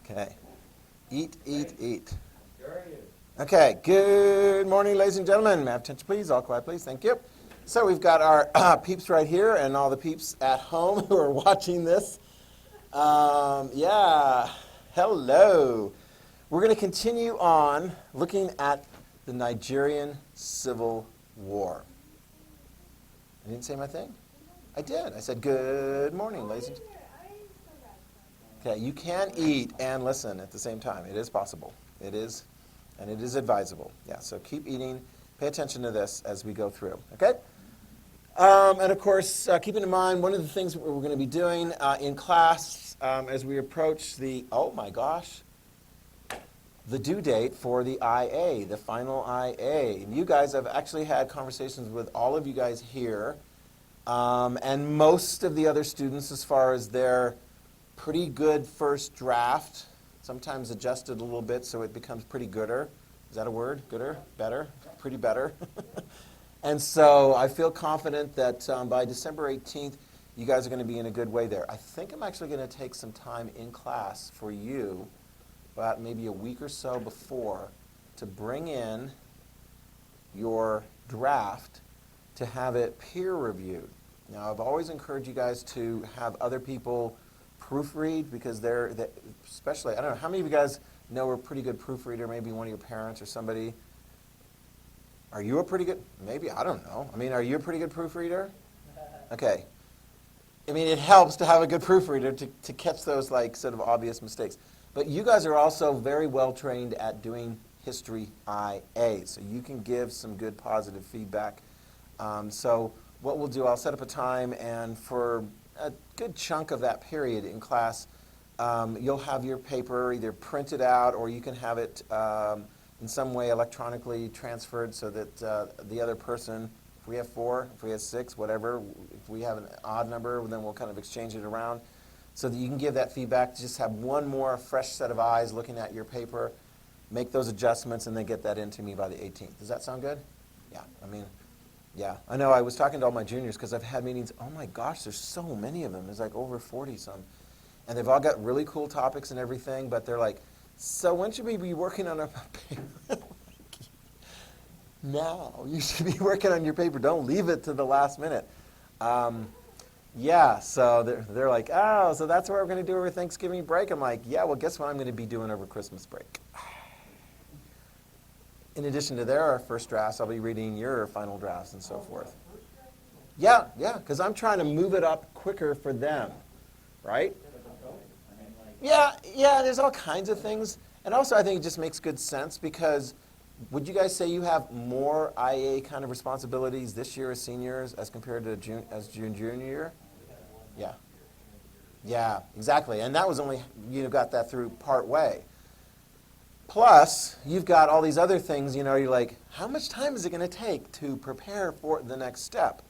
Okay. Eat, eat, eat. Okay, good morning, ladies and gentlemen. May I have attention, please? All quiet, please. Thank you. So we've got our peeps right here and all the peeps at home who are watching this. Yeah, hello. We're going to continue on looking at the Nigerian Civil War. I didn't say my thing? I did. I said, good morning, ladies and gentlemen. Okay, you can eat and listen at the same time. It is possible. It is, and it is advisable. Yeah, so keep eating. Pay attention to this as we go through, okay? And of course, keeping in mind, one of the things that we're going to be doing in class as we approach the, oh my gosh, the due date for the IA, the final IA. You guys have actually had conversations with all of you guys here, and most of the other students as far as their pretty good first draft, sometimes adjusted a little bit so it becomes pretty gooder. Is that a word? Gooder? Better? Pretty better? And so I feel confident that by December 18th, you guys are going to be in a good way there. I think I'm actually going to take some time in class for you, about maybe a week or so before, to bring in your draft to have it peer reviewed. Now, I've always encouraged you guys to have other people proofread, because they're especially, I don't know, how many of you guys know a pretty good proofreader, maybe one of your parents or somebody? Are you a pretty good, maybe, I don't know. I mean, are you a pretty good proofreader? Okay. I mean, it helps to have a good proofreader to catch those, like, sort of obvious mistakes. But you guys are also very well trained at doing history IA, so you can give some good positive feedback. So what we'll do, I'll set up a time, and for a good chunk of that period in class, you'll have your paper either printed out, or you can have it in some way electronically transferred so that the other person, if we have 4, if we have 6, whatever, if we have an odd number, then we'll kind of exchange it around so that you can give that feedback. Just have one more fresh set of eyes looking at your paper, make those adjustments, and then get that into me by the 18th. Does that sound good? Yeah, I mean, yeah. I know I was talking to all my juniors because I've had meetings. Oh my gosh, there's so many of them. There's like over 40 some. And they've all got really cool topics and everything, but they're like, so when should we be working on our paper? Now, you should be working on your paper. Don't leave it to the last minute. Yeah, so they're like, oh, so that's what we're going to do over Thanksgiving break? I'm like, yeah, well, guess what I'm going to be doing over Christmas break? In addition to their first drafts, I'll be reading your final drafts and so forth. Yeah, because I'm trying to move it up quicker for them, right? Yeah, there's all kinds of things. And also I think it just makes good sense, because would you guys say you have more IA kind of responsibilities this year as seniors as compared to junior year? Yeah, exactly. And that was only, you got that through part way. Plus, you've got all these other things, you're like, how much time is it going to take to prepare for the next step?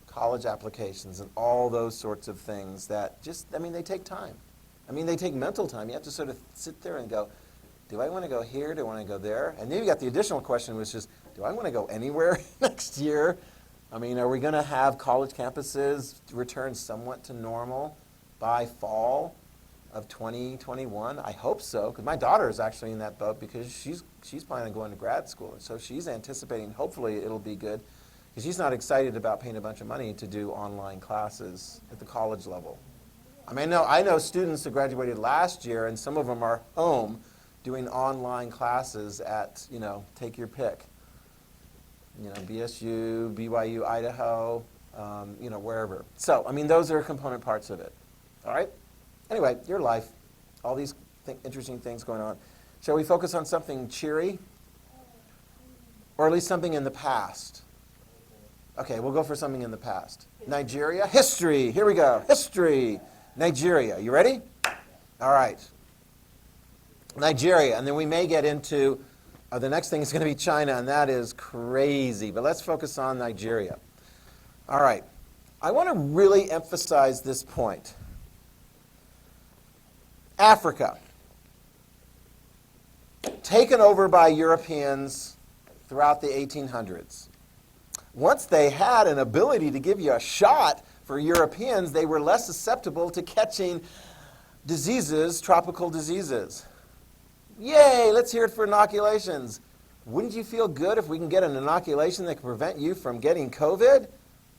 College applications and all those sorts of things that just, they take time. They take mental time. You have to sort of sit there and go, do I want to go here? Do I want to go there? And then you got the additional question, which is, do I want to go anywhere next year? Are we going to have college campuses return somewhat to normal by fall of 2021? I hope so, because my daughter is actually in that boat, because she's planning on going to grad school. And so she's anticipating, hopefully it'll be good, because she's not excited about paying a bunch of money to do online classes at the college level. I know students that graduated last year, and some of them are home doing online classes at, take your pick. BSU, BYU, Idaho, wherever. So, those are component parts of it. All right? Anyway, your life, all these interesting things going on. Shall we focus on something cheery? Or at least something in the past? Okay, we'll go for something in the past. Nigeria, history. Here we go. History. Nigeria. You ready? All right. Nigeria. And then we may get into, the next thing is going to be China, and that is crazy. But let's focus on Nigeria. All right. I want to really emphasize this point. Africa. Taken over by Europeans throughout the 1800s. Once they had an ability to give you a shot for Europeans, they were less susceptible to catching Diseases, tropical diseases. Yay, let's hear it for inoculations. Wouldn't you feel good if we can get an inoculation that can prevent you from getting COVID?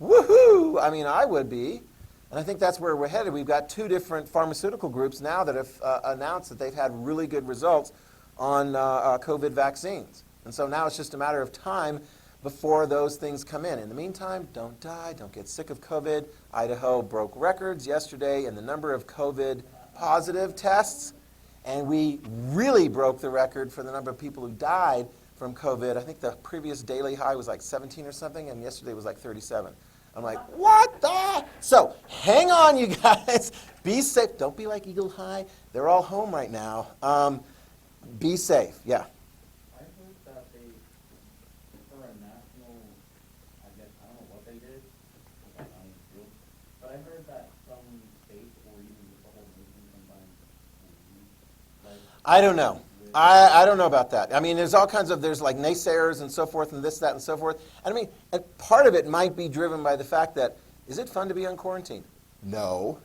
Woohoo! I mean, I would be. And I think that's where we're headed. We've got 2 different pharmaceutical groups now that have announced that they've had really good results on COVID vaccines. And so now it's just a matter of time before those things come in. In the meantime, don't die, don't get sick of COVID. Idaho broke records yesterday in the number of COVID positive tests, and we really broke the record for the number of people who died from COVID. I think the previous daily high was like 17 or something, and yesterday was like 37. I'm like, what the? So hang on, you guys. Be safe. Don't be like Eagle High. They're all home right now. Be safe. Yeah. I heard that they, for a national, I guess, I don't know what they did, because I'm not in the field, but I heard that some states or even the whole nation sometimes, like, I don't know. I don't know about that. I mean, there's all kinds of, there's like naysayers and so forth and this, that, and so forth. And I mean, and part of it might be driven by the fact that, is it fun to be on quarantine? No.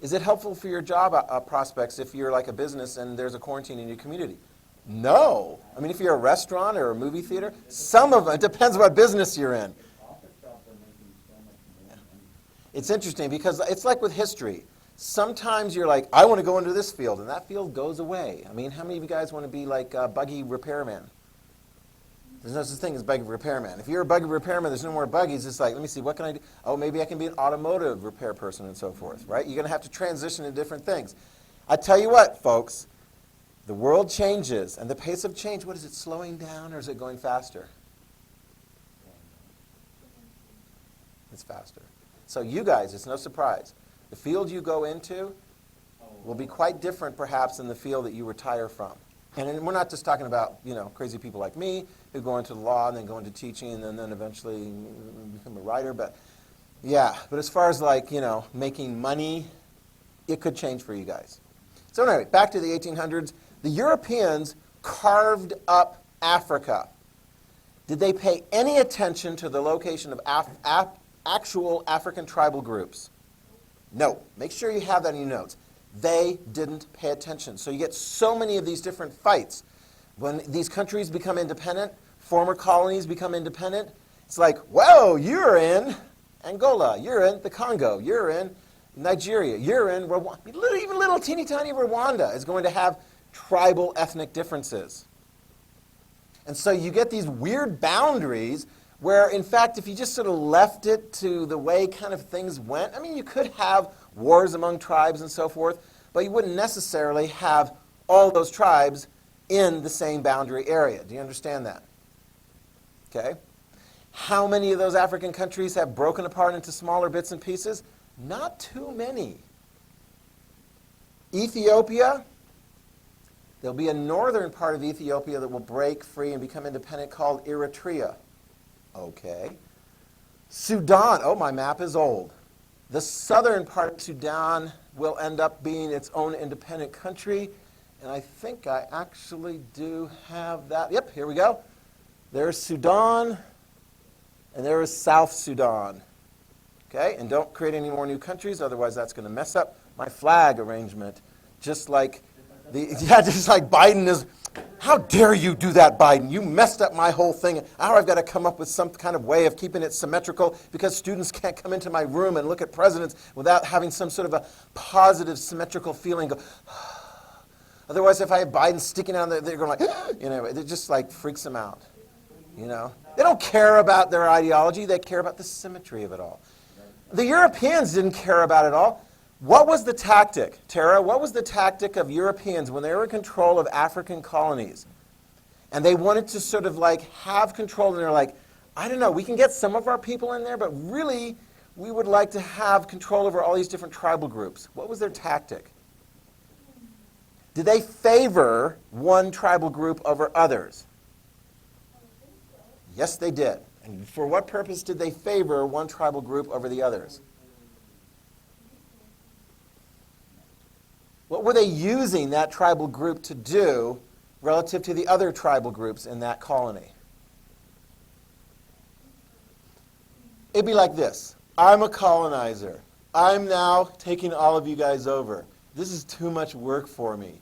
Is it helpful for your job prospects if you're like a business and there's a quarantine in your community? No. I mean, if you're a restaurant or a movie theater, some of it depends what business you're in. It's interesting because it's like with history. Sometimes you're like, I want to go into this field, and that field goes away. I mean, how many of you guys want to be like a buggy repairman? There's no such thing as buggy repairman. If you're a buggy repairman, there's no more buggies. It's like, let me see, what can I do? Oh, maybe I can be an automotive repair person and so forth, right? You're going to have to transition to different things. I tell you what, folks, the world changes, and the pace of change, what is it, slowing down or is it going faster? It's faster. So you guys, it's no surprise. The field you go into will be quite different, perhaps, than the field that you retire from. And we're not just talking about, crazy people like me who go into law and then go into teaching and then eventually become a writer. But yeah, but as far as like, making money, it could change for you guys. So anyway, back to the 1800s. The Europeans carved up Africa. Did they pay any attention to the location of actual African tribal groups? No. Make sure you have that in your notes. They didn't pay attention. So you get so many of these different fights. When these countries become independent, former colonies become independent, it's like, whoa, you're in Angola, you're in the Congo, you're in Nigeria, you're in Rwanda. Even little teeny tiny Rwanda is going to have tribal ethnic differences. And so you get these weird boundaries where, in fact, if you just sort of left it to the way kind of things went, I mean, you could have wars among tribes and so forth, but you wouldn't necessarily have all those tribes in the same boundary area. Do you understand that? Okay. How many of those African countries have broken apart into smaller bits and pieces? Not too many. Ethiopia, there'll be a northern part of Ethiopia that will break free and become independent called Eritrea. Okay. Sudan, oh, my map is old. The southern part of Sudan will end up being its own independent country, and I think I actually do have that. Yep, here we go. There's Sudan, and there is South Sudan. Okay, and don't create any more new countries, otherwise that's going to mess up my flag arrangement. Just like Biden is. How dare you do that, Biden? You messed up my whole thing. Now I've got to come up with some kind of way of keeping it symmetrical because students can't come into my room and look at presidents without having some sort of a positive symmetrical feeling. Otherwise, if I have Biden sticking out there, they're going like, it just like freaks them out. They don't care about their ideology. They care about the symmetry of it all. The Europeans didn't care about it all. What was the tactic, Tara? What was the tactic of Europeans when they were in control of African colonies? And they wanted to sort of like have control, and they're like, I don't know, we can get some of our people in there, but really we would like to have control over all these different tribal groups. What was their tactic? Did they favor one tribal group over others? Yes, they did. And for what purpose did they favor one tribal group over the others? What were they using that tribal group to do relative to the other tribal groups in that colony? It'd be like this. I'm a colonizer. I'm now taking all of you guys over. This is too much work for me.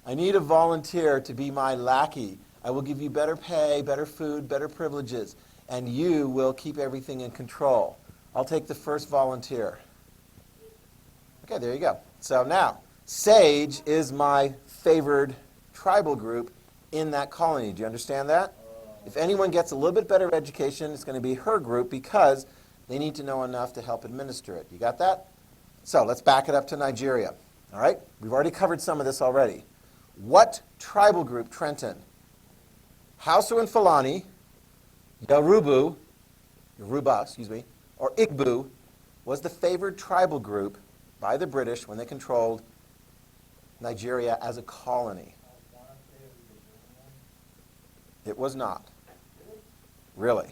I need a volunteer to be my lackey. I will give you better pay, better food, better privileges, and you will keep everything in control. I'll take the first volunteer. Okay, there you go. So now, Sage is my favored tribal group in that colony. Do you understand that? If anyone gets a little bit better education, it's going to be her group because they need to know enough to help administer it. You got that? So let's back it up to Nigeria. All right? We've already covered some of this already. What tribal group, Trenton? Hausa and Fulani, Yoruba, or Igbo was the favored tribal group by the British when they controlled Nigeria as a colony. It was not. Really.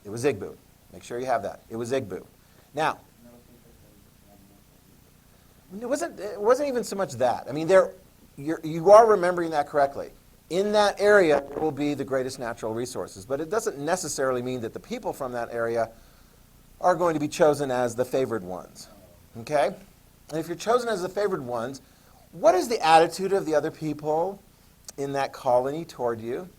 It was Igbo. Make sure you have that. It was Igbo. Now, it wasn't even so much that. I mean, you are remembering that correctly. In that area, there will be the greatest natural resources. But it doesn't necessarily mean that the people from that area are going to be chosen as the favored ones. Okay? And if you're chosen as the favored ones, what is the attitude of the other people in that colony toward you?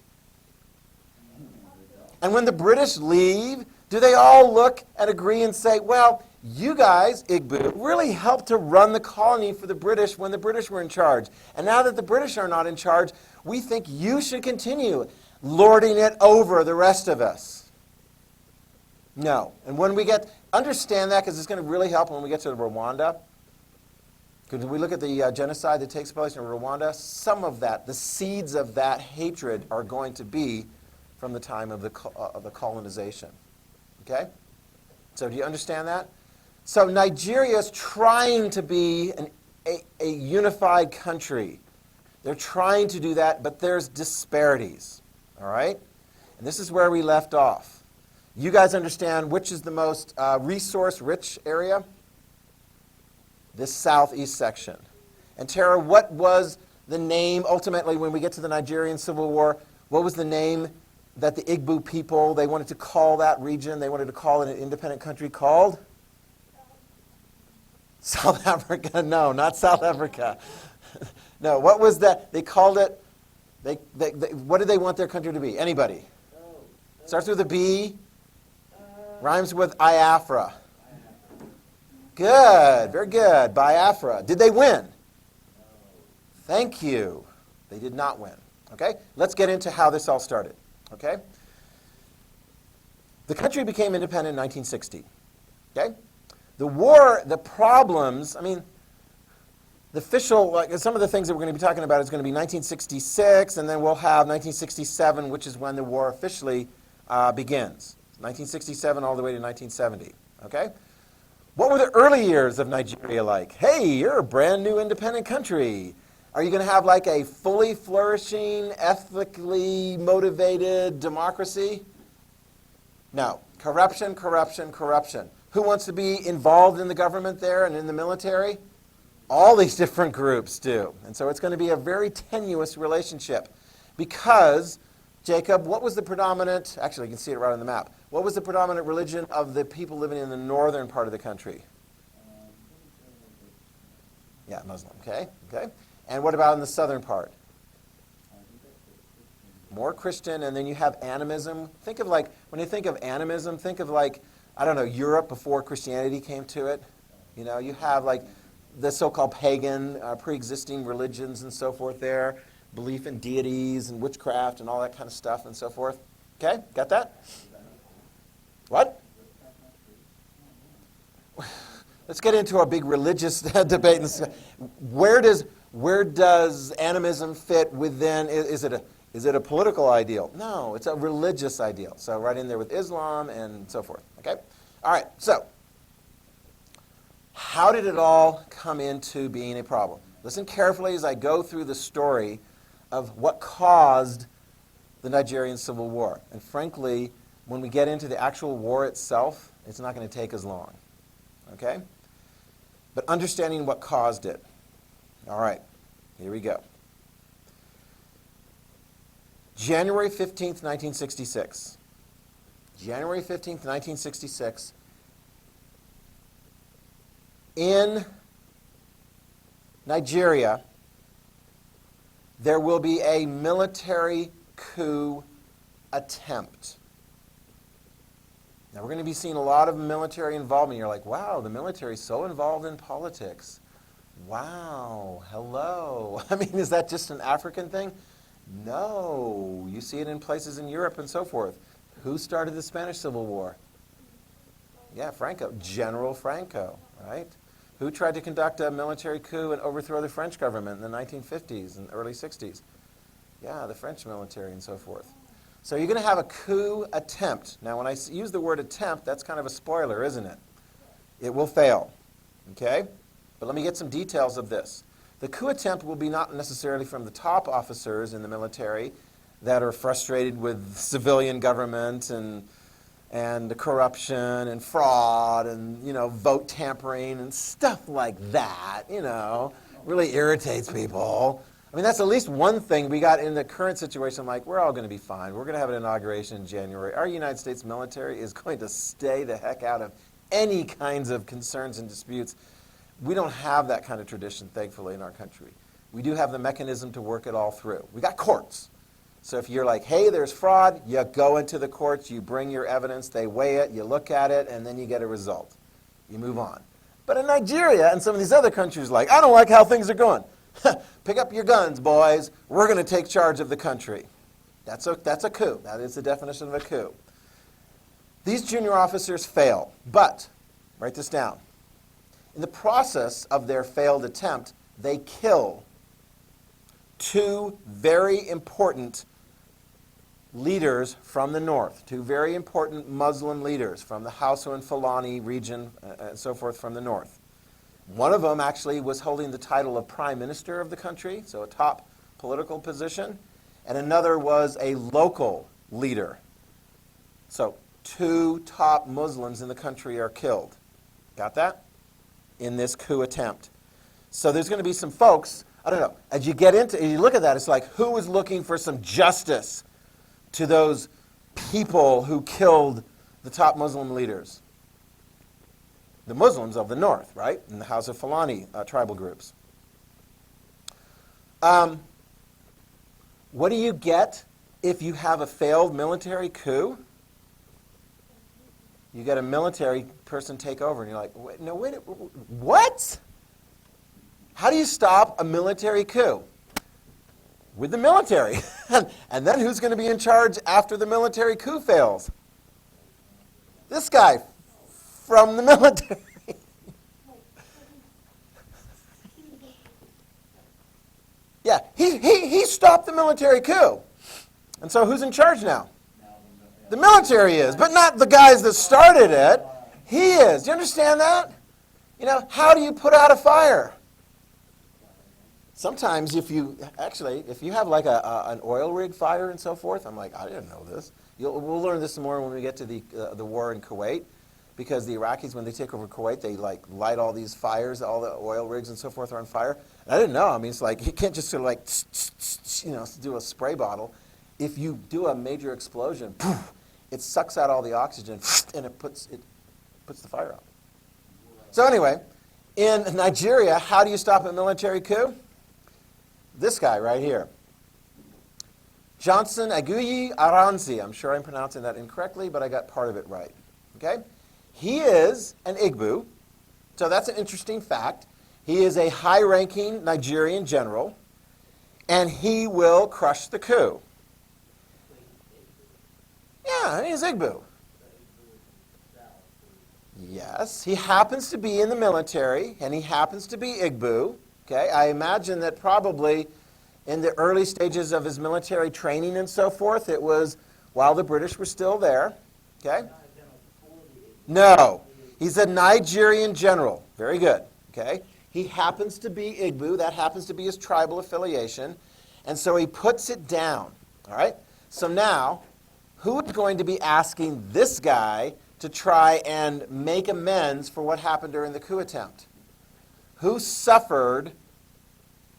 And when the British leave, do they all look and agree and say, well, you guys, Igbo, really helped to run the colony for the British when the British were in charge. And now that the British are not in charge, we think you should continue lording it over the rest of us. No. And when we understand that, because it's going to really help when we get to Rwanda. Because when we look at the genocide that takes place in Rwanda, some of that, the seeds of that hatred are going to be from the time of the colonization. Okay? So do you understand that? So Nigeria is trying to be a unified country. They're trying to do that, but there's disparities. All right? And this is where we left off. You guys understand which is the most resource-rich area? This southeast section. And Tara, what was the name, ultimately, when we get to the Nigerian Civil War, what was the name that the Igbo people, they wanted to call that region, they wanted to call it an independent country called? South Africa. No, not South Africa. No, what was that? They called it, what did they want their country to be? Anybody? Starts with a B, rhymes with Biafra. Good, very good. Biafra. Did they win? Thank you. They did not win. Okay? Let's get into how this all started. Okay? The country became independent in 1960. Okay? The war, the problems, I mean, the official, like some of the things that we're going to be talking about is going to be 1966, and then we'll have 1967, which is when the war officially begins. 1967 all the way to 1970. Okay? What were the early years of Nigeria like? Hey, you're a brand new independent country. Are you going to have like a fully flourishing, ethically motivated democracy? No. Corruption, corruption, corruption. Who wants to be involved in the government there and in the military? All these different groups do. And so it's going to be a very tenuous relationship because, Jacob, what was the predominant, actually you can see it right on the map, what was the predominant religion of the people living in the northern part of the country? Yeah, Muslim, okay. And what about in the southern part? More Christian, and then you have animism. Think of like, when you think of animism, think of like, I don't know, Europe before Christianity came to it. You know, you have like the so-called pagan, pre-existing religions and so forth there, belief in deities and witchcraft and all that kind of stuff and so forth. Okay, got that? What? Let's get into a big religious debate. Where does animism fit within? Is it a political ideal? No, it's a religious ideal. So right in there with Islam and so forth. Okay? All right, so how did it all come into being a problem? Listen carefully as I go through the story of what caused the Nigerian Civil War. And frankly, when we get into the actual war itself, it's not going to take as long. Okay? But understanding what caused it. All right, here we go. January 15th, 1966. January 15th, 1966. In Nigeria, there will be a military coup attempt. Now, we're going to be seeing a lot of military involvement. You're like, wow, the military is so involved in politics. Wow, hello. I mean, is that just an African thing? No. You see it in places in Europe and so forth. Who started the Spanish Civil War? Yeah, Franco. General Franco, right? Who tried to conduct a military coup and overthrow the French government in the 1950s and early 60s? Yeah, the French military and so forth. So you're going to have a coup attempt. Now, when I use the word attempt, that's kind of a spoiler, isn't it? It will fail, okay? But let me get some details of this. The coup attempt will be not necessarily from the top officers in the military that are frustrated with civilian government and the corruption and fraud and, vote tampering and stuff like that, really irritates people. I mean, that's at least one thing we got in the current situation. Like, we're all going to be fine. We're going to have an inauguration in January. Our United States military is going to stay the heck out of any kinds of concerns and disputes. We don't have that kind of tradition, thankfully, in our country. We do have the mechanism to work it all through. We got courts. So if you're like, hey, there's fraud, you go into the courts, you bring your evidence, they weigh it, you look at it, and then you get a result. You move on. But in Nigeria and some of these other countries, like, I don't like how things are going. Pick up your guns, boys. We're going to take charge of the country. That's a coup. That is the definition of a coup. These junior officers fail, but, write this down, in the process of their failed attempt, they kill two very important leaders from the north, two very important Muslim leaders from the Hausa and Fulani region and so forth from the north. One of them actually was holding the title of prime minister of the country, so a top political position, and another was a local leader. So two top Muslims in the country are killed. Got that? In this coup attempt. So there's going to be some folks, I don't know, as you look at that, it's like, who is looking for some justice to those people who killed the top Muslim leaders? The Muslims of the north, right? In the House of Fulani tribal groups. What do you get if you have a failed military coup? You get a military person take over, and you're like, wait, what? How do you stop a military coup? With the military. And then who's going to be in charge after the military coup fails? This guy from the military. Yeah, he stopped the military coup. And so who's in charge now? The military is, but not the guys that started it. He is. Do you understand that? How do you put out a fire? Sometimes if you have like an oil rig fire and so forth, I'm like, I didn't know this. We'll learn this more when we get to the war in Kuwait, because the Iraqis, when they take over Kuwait, they like light all these fires, all the oil rigs and so forth are on fire. And I didn't know. I mean, it's like you can't just sort of like do a spray bottle. If you do a major explosion, poof, it sucks out all the oxygen and it puts the fire out. So anyway, in Nigeria, how do you stop a military coup? This guy right here. Johnson Aguiyi Aranzi. I'm sure I'm pronouncing that incorrectly, but I got part of it right. Okay? He is an Igbo, so that's an interesting fact. He is a high-ranking Nigerian general, and he will crush the coup. Yeah, he's Igbo. Yes, he happens to be in the military, and he happens to be Igbo. Okay, I imagine that probably in the early stages of his military training and so forth, it was while the British were still there. Okay? No, he's a Nigerian general. Very good. Okay? He happens to be Igbo. That happens to be his tribal affiliation. And so he puts it down. All right? So now, who is going to be asking this guy to try and make amends for what happened during the coup attempt? Who suffered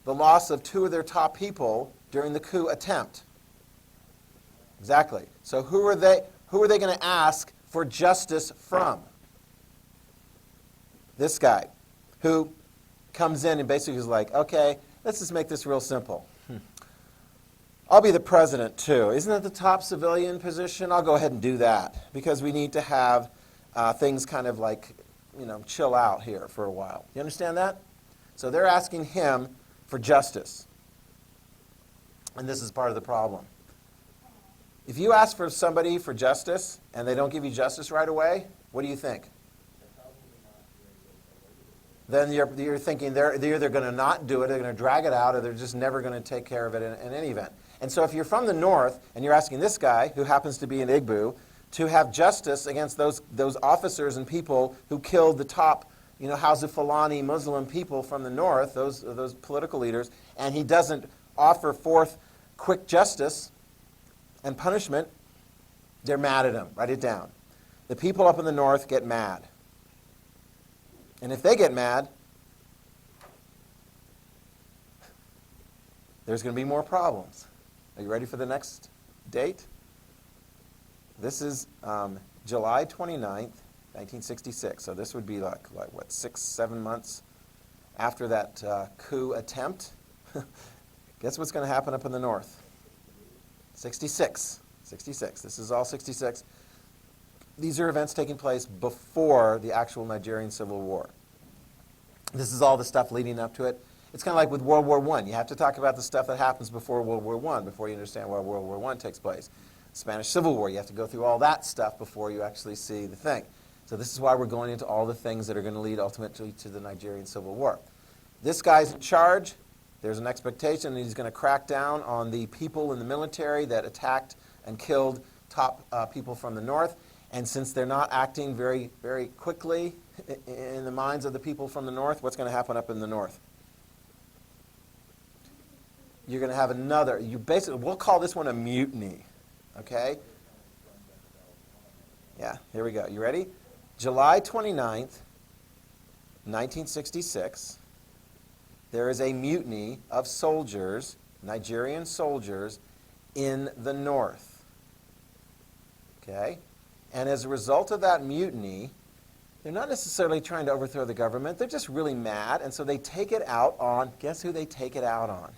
the loss of two of their top people during the coup attempt? Exactly. So who are they going to ask for justice from? This guy, who comes in and basically is like, okay, let's just make this real simple. I'll be the president too. Isn't it the top civilian position? I'll go ahead and do that because we need to have things kind of like, chill out here for a while. You understand that? So they're asking him for justice. And this is part of the problem. If you ask for somebody for justice and they don't give you justice right away, what do you think? Then you're thinking they're either going to not do it, they're going to drag it out, or they're just never going to take care of it in any event. And so if you're from the north and you're asking this guy, who happens to be an Igbo, to have justice against those officers and people who killed the top, Hausa Fulani Muslim people from the north, those political leaders, and he doesn't offer forth quick justice and punishment, they're mad at him. Write it down. The people up in the north get mad. And if they get mad, there's going to be more problems. Are you ready for the next date? This is July 29th, 1966. So this would be like what, 6-7 months after that coup attempt. Guess what's going to happen up in the north? 66. This is all 66. These are events taking place before the actual Nigerian Civil War. This is all the stuff leading up to it. It's kind of like with World War I. You have to talk about the stuff that happens before World War I, before you understand why World War I takes place. Spanish Civil War, you have to go through all that stuff before you actually see the thing. So this is why we're going into all the things that are going to lead ultimately to the Nigerian Civil War. This guy's in charge. There's an expectation that he's going to crack down on the people in the military that attacked and killed top people from the north. And since they're not acting very, very quickly in the minds of the people from the north, what's going to happen up in the north? You're going to have another, we'll call this one a mutiny, okay? Yeah, here we go. You ready? July 29th, 1966, there is a mutiny of soldiers, Nigerian soldiers, in the north, okay? And as a result of that mutiny, they're not necessarily trying to overthrow the government. They're just really mad, and so they take it out on, guess who they take it out on?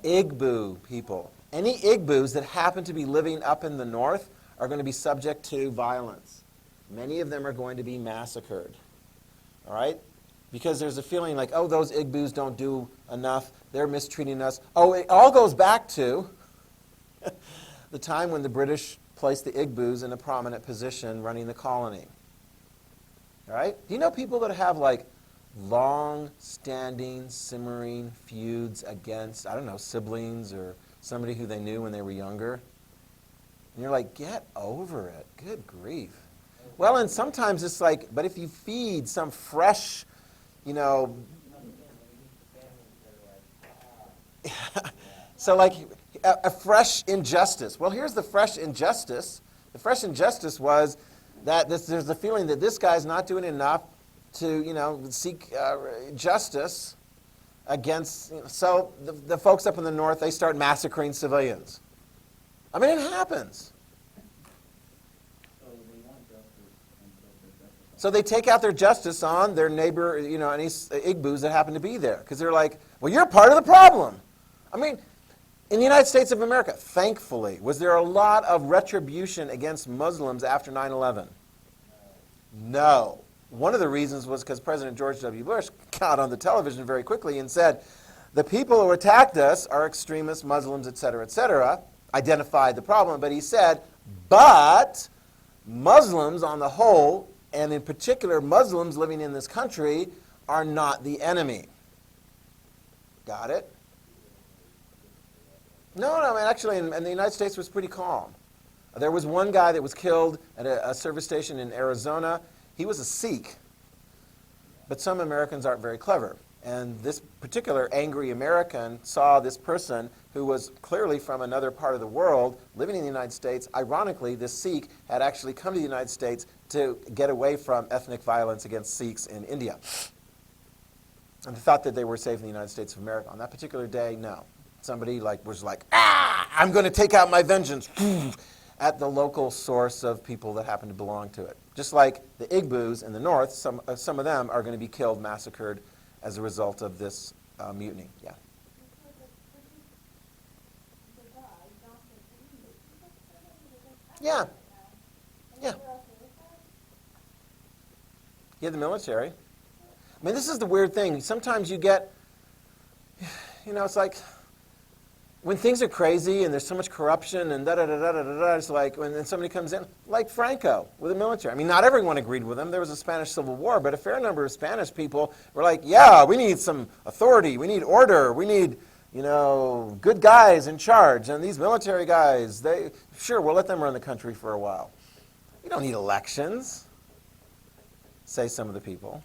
Igbo people. Any Igbos that happen to be living up in the north are going to be subject to violence. Many of them are going to be massacred, all right? Because there's a feeling like, oh, those Igbos don't do enough. They're mistreating us. Oh, it all goes back to the time when the British placed the Igbos in a prominent position running the colony. All right? Do you know people that have like long-standing, simmering feuds against, I don't know, siblings or somebody who they knew when they were younger? And you're like, get over it. Good grief. Well, and sometimes it's like, but if you feed some fresh, so like a fresh injustice. Well, here's the fresh injustice. The fresh injustice was that there's the feeling that this guy's not doing enough to, seek justice against. So the folks up in the north, they start massacring civilians. I mean, it happens. So they take out their justice on their neighbor, any Igbos that happen to be there. Because they're like, well, you're part of the problem. I mean, in the United States of America, thankfully, was there a lot of retribution against Muslims after 9/11? No. One of the reasons was because President George W. Bush got on the television very quickly and said, the people who attacked us are extremists, Muslims, et cetera, identified the problem. But he said, but Muslims on the whole, and in particular Muslims living in this country, are not the enemy. Got it? No, man, actually, in the United States was pretty calm. There was one guy that was killed at a service station in Arizona. He was a Sikh. But some Americans aren't very clever. And this particular angry American saw this person who was clearly from another part of the world living in the United States. Ironically, this Sikh had actually come to the United States to get away from ethnic violence against Sikhs in India. And they thought that they were safe in the United States of America. On that particular day, no. Somebody was like, I'm going to take out my vengeance at the local source of people that happen to belong to it. Just like the Igbos in the north, some of them are going to be killed, massacred, as a result of this mutiny. Yeah. Yeah. Yeah. Yeah, the military. I mean, this is the weird thing. Sometimes you get, it's like when things are crazy and there's so much corruption and da-da-da-da-da-da, it's like when then somebody comes in, like Franco with the military. I mean, not everyone agreed with him. There was a Spanish Civil War, but a fair number of Spanish people were like, yeah, we need some authority, we need order, we need, good guys in charge. And these military guys, sure, we'll let them run the country for a while. We don't need elections, say some of the people.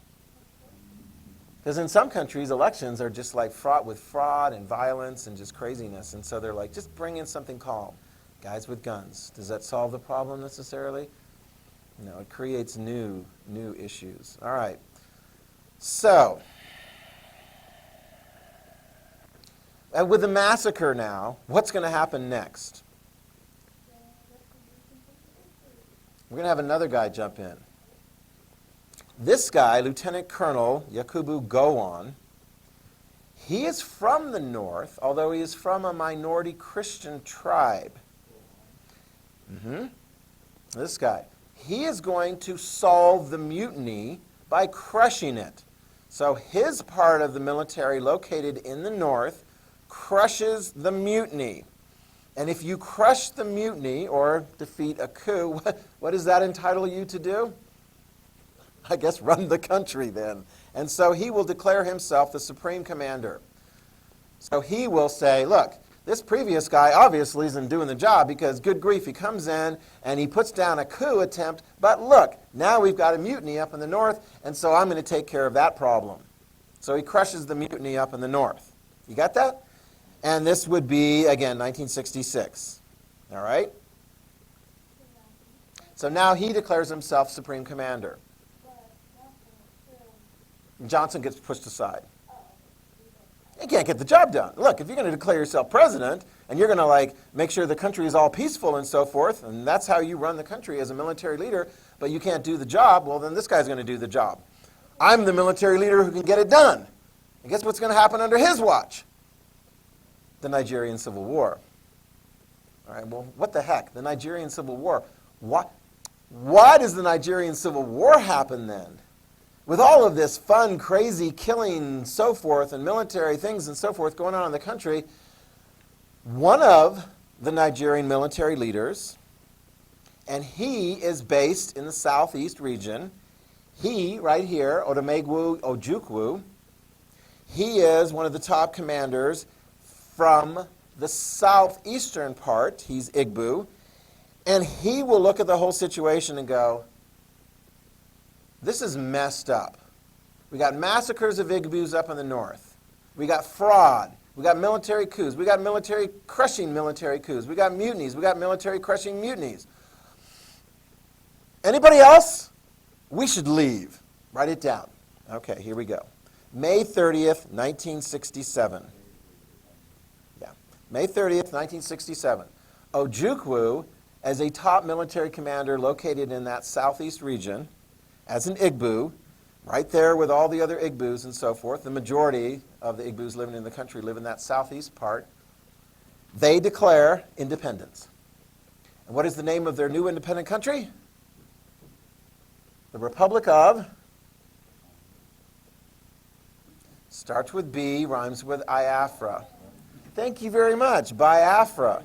Because in some countries, elections are just like fraught with fraud and violence and just craziness. And so they're like, just bring in something calm. Guys with guns. Does that solve the problem necessarily? No, it creates new issues. All right. So, with the massacre now, what's going to happen next? We're going to have another guy jump in. This guy, Lieutenant Colonel Yakubu Gowon, he is from the north, although he is from a minority Christian tribe. This guy. He is going to solve the mutiny by crushing it. So his part of the military located in the north crushes the mutiny. And if you crush the mutiny or defeat a coup, what does that entitle you to do? I guess run the country then. And so he will declare himself the supreme commander. So he will say, look, this previous guy obviously isn't doing the job because, good grief, he comes in and he puts down a coup attempt, but look, now we've got a mutiny up in the north, and so I'm going to take care of that problem. So he crushes the mutiny up in the north. You got that? And this would be, again, 1966. All right? So now he declares himself supreme commander. Johnson gets pushed aside. You can't get the job done. Look, if you're going to declare yourself president and you're going to make sure the country is all peaceful and so forth, and that's how you run the country as a military leader, but you can't do the job, well, then this guy's going to do the job. I'm the military leader who can get it done. And guess what's going to happen under his watch? The Nigerian Civil War. All right, well, what the heck? The Nigerian Civil War. Why does the Nigerian Civil War happen then? With all of this fun, crazy killing and so forth and military things and so forth going on in the country, one of the Nigerian military leaders, and he is based in the southeast region, he, right here, Odumegwu Ojukwu, he is one of the top commanders from the southeastern part. He's Igbo, and he will look at the whole situation and go, this is messed up. We got massacres of Igbos up in the north. We got fraud. We got military coups. We got crushing military coups. We got mutinies. We got military crushing mutinies. Anybody else? We should leave. Write it down. Okay, here we go. May 30th, 1967. Yeah, May 30th, 1967. Ojukwu, as a top military commander located in that southeast region, as an Igbo, right there with all the other Igbos and so forth, the majority of the Igbos living in the country live in that southeast part, they declare independence. And what is the name of their new independent country? The Republic of, starts with B, rhymes with Biafra. Thank you very much, Biafra.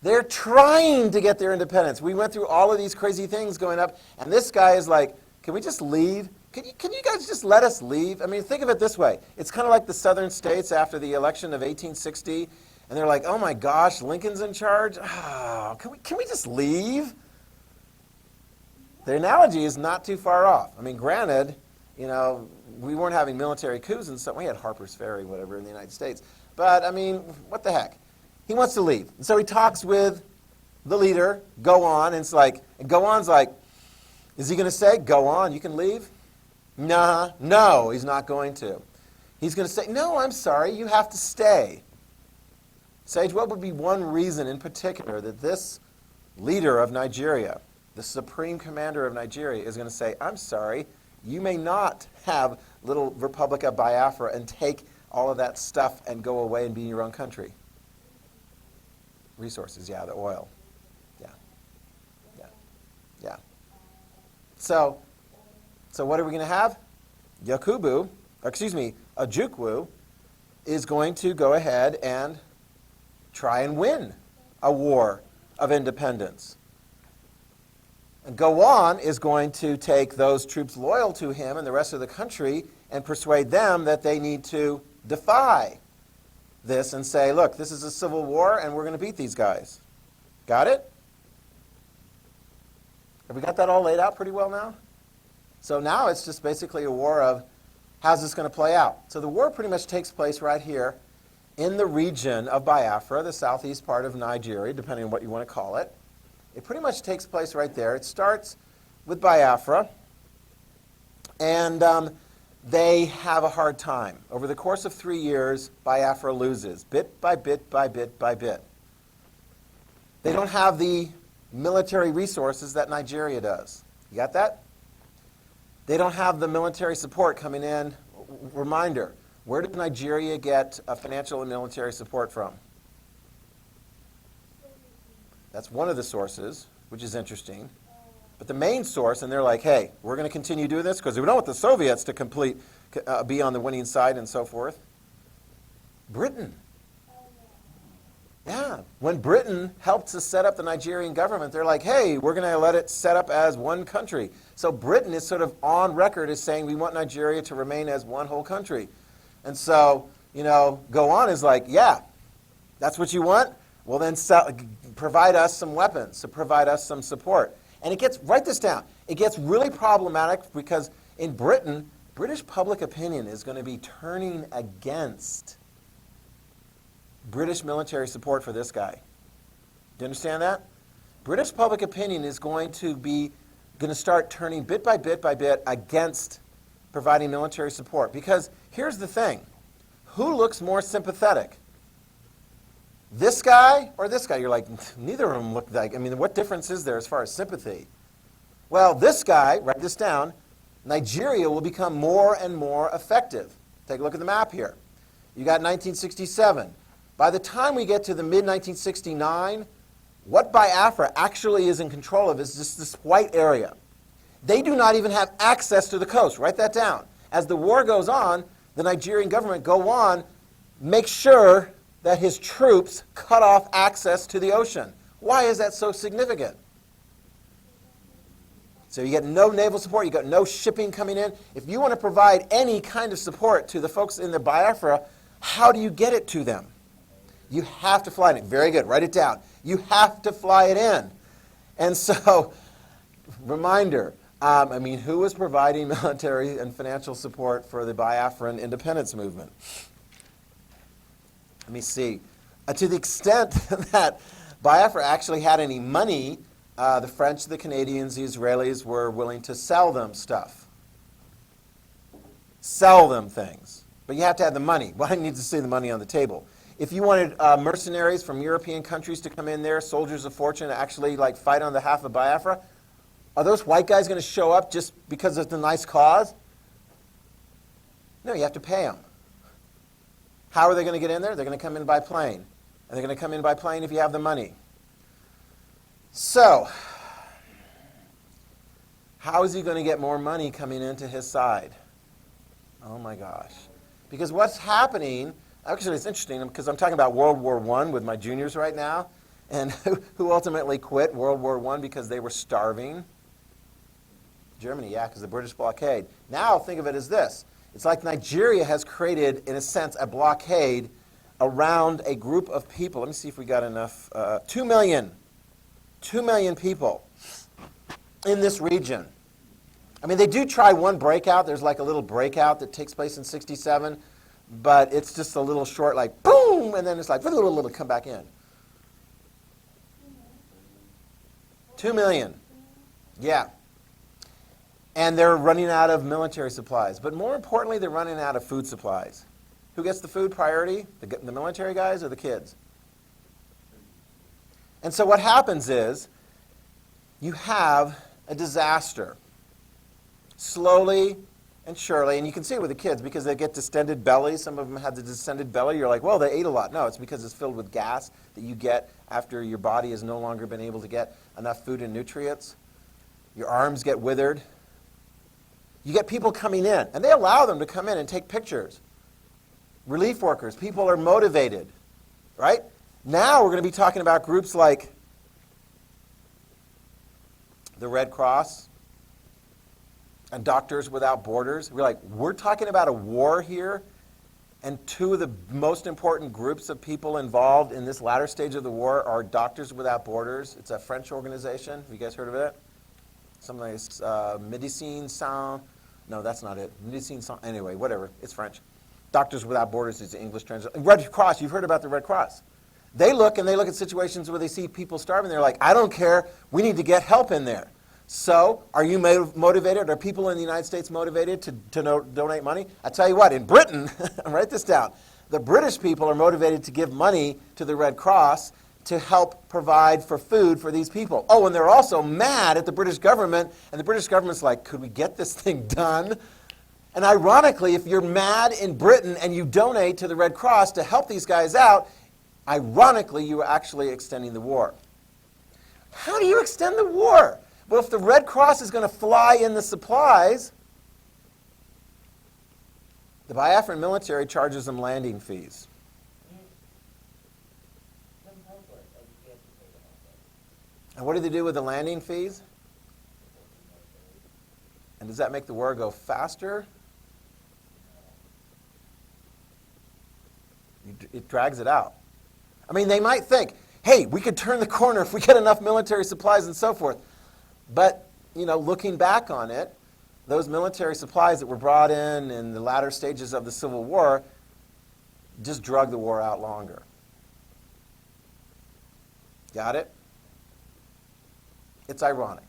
They're trying to get their independence. We went through all of these crazy things going up, and this guy is like, can we just leave? Can you guys just let us leave? I mean, think of it this way. It's kind of like the southern states after the election of 1860, and they're like, oh my gosh, Lincoln's in charge? Oh, can we just leave? The analogy is not too far off. I mean, granted, we weren't having military coups and so we had Harper's Ferry, whatever, in the United States. But, I mean, what the heck? He wants to leave. And so he talks with the leader, Gowon, and Gowon's like, is he going to say, go on, you can leave? Nah, no, he's not going to. He's going to say, no, I'm sorry, you have to stay. Sage, what would be one reason in particular that this leader of Nigeria, the supreme commander of Nigeria, is going to say, I'm sorry, You may not have little Republic of Biafra and take all of that stuff and go away and be in your own country. Resources, yeah, the oil. Yeah. Yeah. Yeah. So what are we going to have? Ojukwu is going to go ahead and try and win a war of independence. And Gowon is going to take those troops loyal to him and the rest of the country and persuade them that they need to defy this and say, look, this is a civil war and we're going to beat these guys. Got it? Have we got that all laid out pretty well now? So now it's just basically a war of how's this going to play out. So the war pretty much takes place right here in the region of Biafra, the southeast part of Nigeria, depending on what you want to call it. It pretty much takes place right there. It starts with Biafra, and they have a hard time. Over the course of 3 years, Biafra loses, bit by bit by bit by bit. They don't have the military resources that Nigeria does. You got that? They don't have the military support coming in. Reminder, where did Nigeria get financial and military support from? That's one of the sources, which is interesting. But the main source, and they're like, hey, we're going to continue doing this because we don't want the Soviets to be on the winning side and so forth. Britain. Yeah. When Britain helped to set up the Nigerian government, they're like, hey, we're going to let it set up as one country. So Britain is sort of on record as saying we want Nigeria to remain as one whole country. And so, Gowon is like, yeah, that's what you want? Well, then provide us some weapons, to provide us some support. And write this down, it gets really problematic because in Britain, British public opinion is going to be turning against British military support for this guy. Do you understand that? British public opinion is going to start turning bit by bit by bit against providing military support. Because here's the thing, who looks more sympathetic? This guy or this guy? You're like, neither of them look like, what difference is there as far as sympathy? Well, this guy, write this down, Nigeria will become more and more effective. Take a look at the map here. You got 1967. By the time we get to the mid-1969, what Biafra actually is in control of is just this white area. They do not even have access to the coast. Write that down. As the war goes on, the Nigerian government, Gowon, makes sure that his troops cut off access to the ocean. Why is that so significant? So you get no naval support, you got no shipping coming in. If you want to provide any kind of support to the folks in the Biafra, how do you get it to them? You have to fly it in. Very good, write it down. You have to fly it in. And so, reminder, who was providing military and financial support for the Biafran independence movement? Let me see. To the extent that Biafra actually had any money, the French, the Canadians, the Israelis were willing to sell them stuff. Sell them things. But you have to have the money. Well, I need to see the money on the table. If you wanted mercenaries from European countries to come in there, soldiers of fortune, to actually fight on behalf of Biafra, are those white guys going to show up just because it's a nice cause? No, you have to pay them. How are they going to get in there? They're going to come in by plane. And they're going to come in by plane if you have the money. So, how is he going to get more money coming into his side? Oh my gosh. Because what's happening, actually it's interesting because I'm talking about World War I with my juniors right now, and who ultimately quit World War I because they were starving? Germany, yeah, because the British blockade. Now think of it as this. It's like Nigeria has created, in a sense, a blockade around a group of people. Let me see if we got enough. 2 million people in this region. They do try one breakout. There's like a little breakout that takes place in 67, but it's just a little short, like boom, and then it's like little come back in. 2 million. Yeah. And they're running out of military supplies. But more importantly, they're running out of food supplies. Who gets the food priority? The military guys or the kids? And so what happens is you have a disaster. slowly and surely, and you can see it with the kids because they get distended bellies. Some of them have the distended belly. You're like, well, they ate a lot. No, it's because it's filled with gas that you get after your body has no longer been able to get enough food and nutrients. Your arms get withered. You get people coming in, and they allow them to come in and take pictures. Relief workers, people are motivated, right? Now we're going to be talking about groups like the Red Cross and Doctors Without Borders. We're talking about a war here, and two of the most important groups of people involved in this latter stage of the war are Doctors Without Borders. It's a French organization. Have you guys heard of it? Something like Médecins Sans... No, that's not it. Médecins Sans... Anyway, whatever. It's French. Doctors Without Borders is the English translation. Red Cross, you've heard about the Red Cross. They look at situations where they see people starving. They're like, I don't care. We need to get help in there. So, are you motivated? Are people in the United States motivated to donate money? I tell you what, in Britain, write this down, the British people are motivated to give money to the Red Cross to help provide for food for these people. Oh, and they're also mad at the British government, and the British government's like, could we get this thing done? And ironically, if you're mad in Britain and you donate to the Red Cross to help these guys out, ironically, you are actually extending the war. How do you extend the war? Well, if the Red Cross is going to fly in the supplies, the Biafran military charges them landing fees. And what do they do with the landing fees? And does that make the war go faster? It drags it out. I mean, they might think, hey, we could turn the corner if we get enough military supplies and so forth. But, looking back on it, those military supplies that were brought in the latter stages of the Civil War just drug the war out longer. Got it? It's ironic.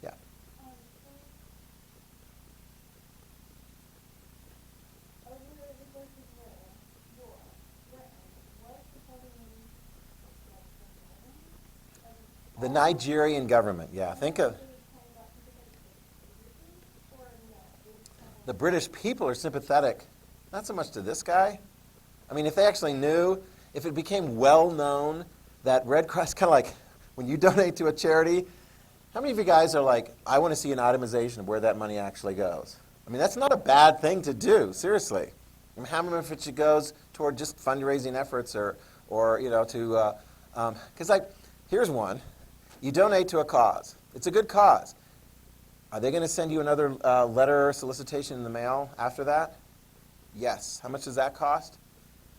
Yeah. The Nigerian government, yeah. Think of the British people are sympathetic, not so much to this guy. I mean, if they actually knew, if it became well known that Red Cross, kind of like when you donate to a charity, how many of you guys are like, I want to see an itemization of where that money actually goes? I mean, that's not a bad thing to do, seriously. I mean, how many of it goes toward just fundraising efforts or because here's one. You donate to a cause. It's a good cause. Are they going to send you another letter or solicitation in the mail after that? Yes. How much does that cost?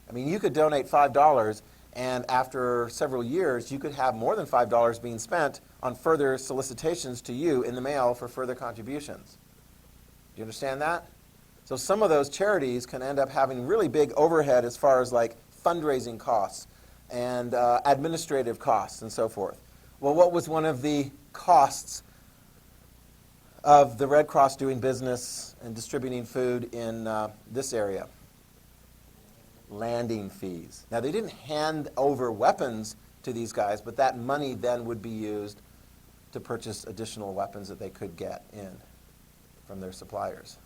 I mean, you could donate $5, and after several years, you could have more than $5 being spent on further solicitations to you in the mail for further contributions. Do you understand that? So some of those charities can end up having really big overhead as far as like fundraising costs and administrative costs and so forth. Well, what was one of the costs of the Red Cross doing business and distributing food in this area? Landing fees. Now, they didn't hand over weapons to these guys, but that money then would be used to purchase additional weapons that they could get in from their suppliers.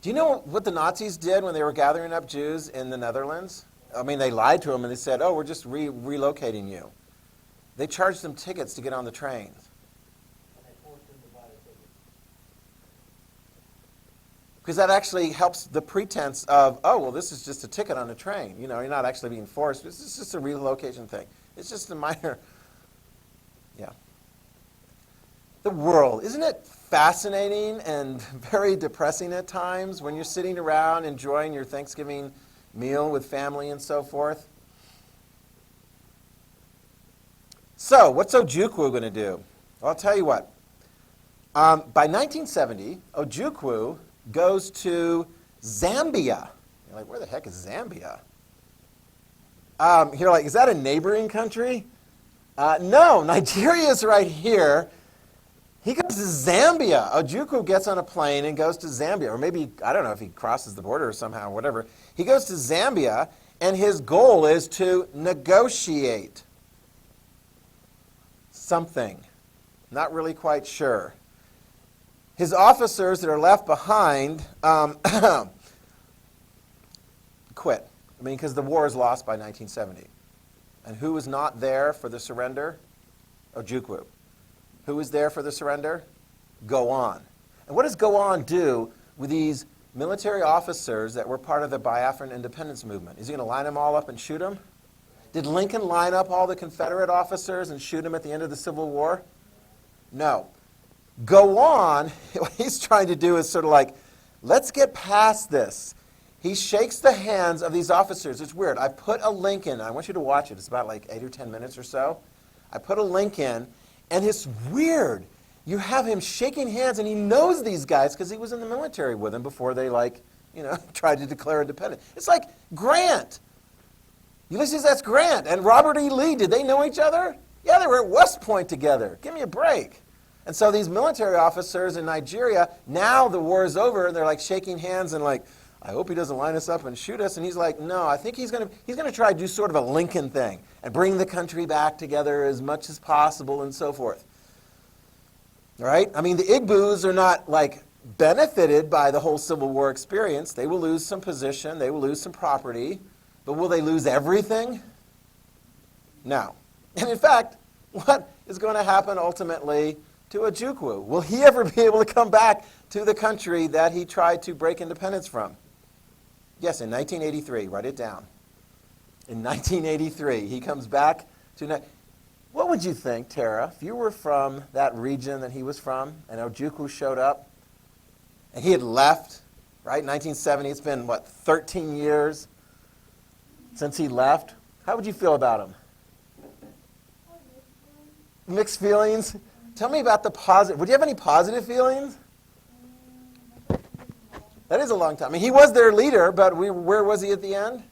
Do you know what the Nazis did when they were gathering up Jews in the Netherlands? I mean, they lied to them and they said, oh, we're just relocating you. They charged them tickets to get on the trains. And they forced them to buy the tickets. Because that actually helps the pretense of, oh, well, this is just a ticket on a train. You're not actually being forced. This is just a relocation thing. It's just a minor, yeah. The world, isn't it fascinating and very depressing at times when you're sitting around enjoying your Thanksgiving meal with family and so forth? So, what's Ojukwu going to do? Well, I'll tell you what. By 1970, Ojukwu goes to Zambia. You're like, where the heck is Zambia? You're like, is that a neighboring country? No, Nigeria's right here. He goes to Zambia. Ojukwu gets on a plane and goes to Zambia. Or maybe, I don't know if he crosses the border somehow or whatever. He goes to Zambia, And his goal is to negotiate something. Not really quite sure. His officers that are left behind quit. I mean, because the war is lost by 1970. And who was not there for the surrender? Ojukwu. Who was there for the surrender? Go on. And what does Go on do with these military officers that were part of the Biafran independence movement? Is he going to line them all up and shoot them? Did Lincoln line up all the Confederate officers and shoot them at the end of the Civil War? No. Go on, what he's trying to do is sort of like, let's get past this. He shakes the hands of these officers. It's weird. I put a link in. I want you to watch it. It's about like 8 or 10 minutes or so. I put a link in, and it's weird. You have him shaking hands, and he knows these guys because he was in the military with them before they, tried to declare independence. It's like Grant. Ulysses S. Grant and Robert E. Lee, did they know each other? Yeah, they were at West Point together. Give me a break. And so these military officers in Nigeria, now the war is over, and they're like shaking hands and like, I hope he doesn't line us up and shoot us. And he's like, no, I think he's going to try to do sort of a Lincoln thing and bring the country back together as much as possible and so forth. All right? I mean, the Igbos are not like benefited by the whole Civil War experience. They will lose some position. They will lose some property. But will they lose everything? No. And in fact, what is going to happen ultimately to Ojukwu? Will he ever be able to come back to the country that he tried to break independence from? Yes, in 1983. Write it down. In 1983, he comes back to... What would you think, Tara, if you were from that region that he was from and Ojukwu showed up and he had left, right, 1970? It's been, 13 years since he left. How would you feel about him? Mixed feelings? Tell me about the positive. Would you have any positive feelings? That is a long time. I mean, he was their leader, but where was he at the end?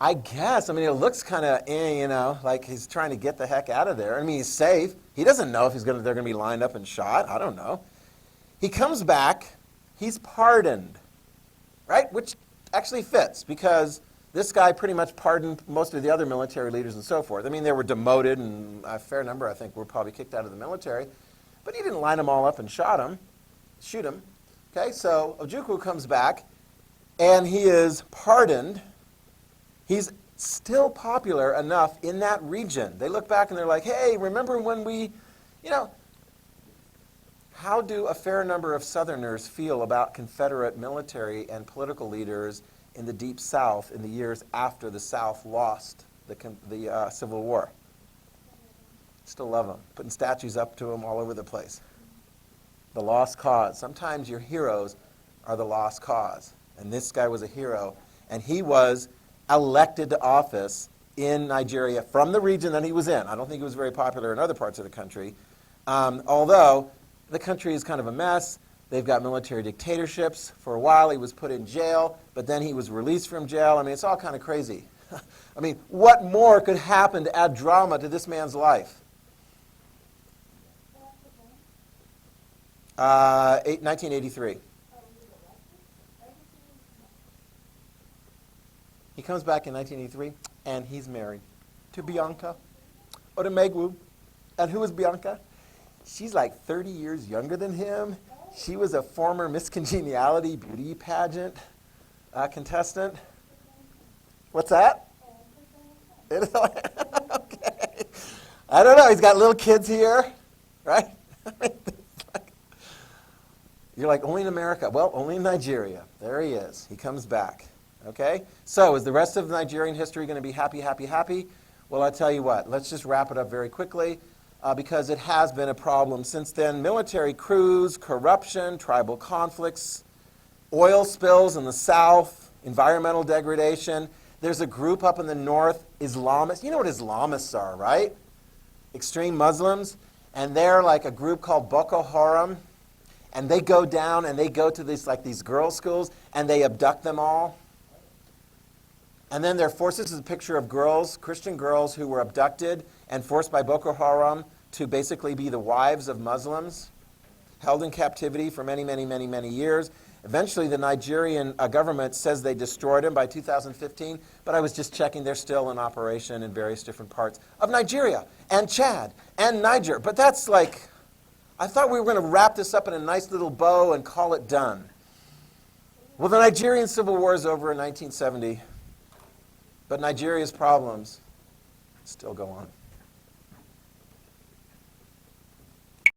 I guess. I mean, it looks kind of, like he's trying to get the heck out of there. I mean, he's safe. He doesn't know if they're going to be lined up and shot. I don't know. He comes back. He's pardoned, right? Which actually fits because this guy pretty much pardoned most of the other military leaders and so forth. I mean, they were demoted, and a fair number, I think, were probably kicked out of the military. But he didn't line them all up and shoot them. Okay, so Ojukwu comes back, and he is pardoned. He's still popular enough in that region. They look back and they're like, hey, remember when we, how do a fair number of Southerners feel about Confederate military and political leaders in the Deep South in the years after the South lost the Civil War? Still love them. Putting statues up to them all over the place. The lost cause. Sometimes your heroes are the lost cause. And this guy was a hero. And he was elected to office in Nigeria from the region that he was in. I don't think he was very popular in other parts of the country. Although the country is kind of a mess. They've got military dictatorships. For a while he was put in jail, but then he was released from jail. I mean, it's all kind of crazy. I mean, what more could happen to add drama to this man's life? 1983. He comes back in 1983, and he's married to Bianca Odumegwu. And who is Bianca? She's like 30 years younger than him. She was a former Miss Congeniality beauty pageant contestant. What's that? Okay. I don't know. He's got little kids here, right? You're like, only in America. Well, only in Nigeria. There he is. He comes back. Okay? So is the rest of Nigerian history going to be happy, happy, happy? Well, I tell you what. Let's just wrap it up very quickly because it has been a problem since then. Military coups, corruption, tribal conflicts, oil spills in the south, environmental degradation. There's a group up in the north, Islamists. You know what Islamists are, right? Extreme Muslims. And they're like a group called Boko Haram. And they go down and they go to these girls' schools and they abduct them all. And then they're forced, this is a picture of girls, Christian girls who were abducted and forced by Boko Haram to basically be the wives of Muslims. held in captivity for many, many, many, many years. Eventually, the Nigerian government says they destroyed him by 2015, but I was just checking, they're still in operation in various different parts of Nigeria and Chad and Niger. But that's like, I thought we were going to wrap this up in a nice little bow and call it done. Well, the Nigerian Civil War is over in 1970, but Nigeria's problems still go on.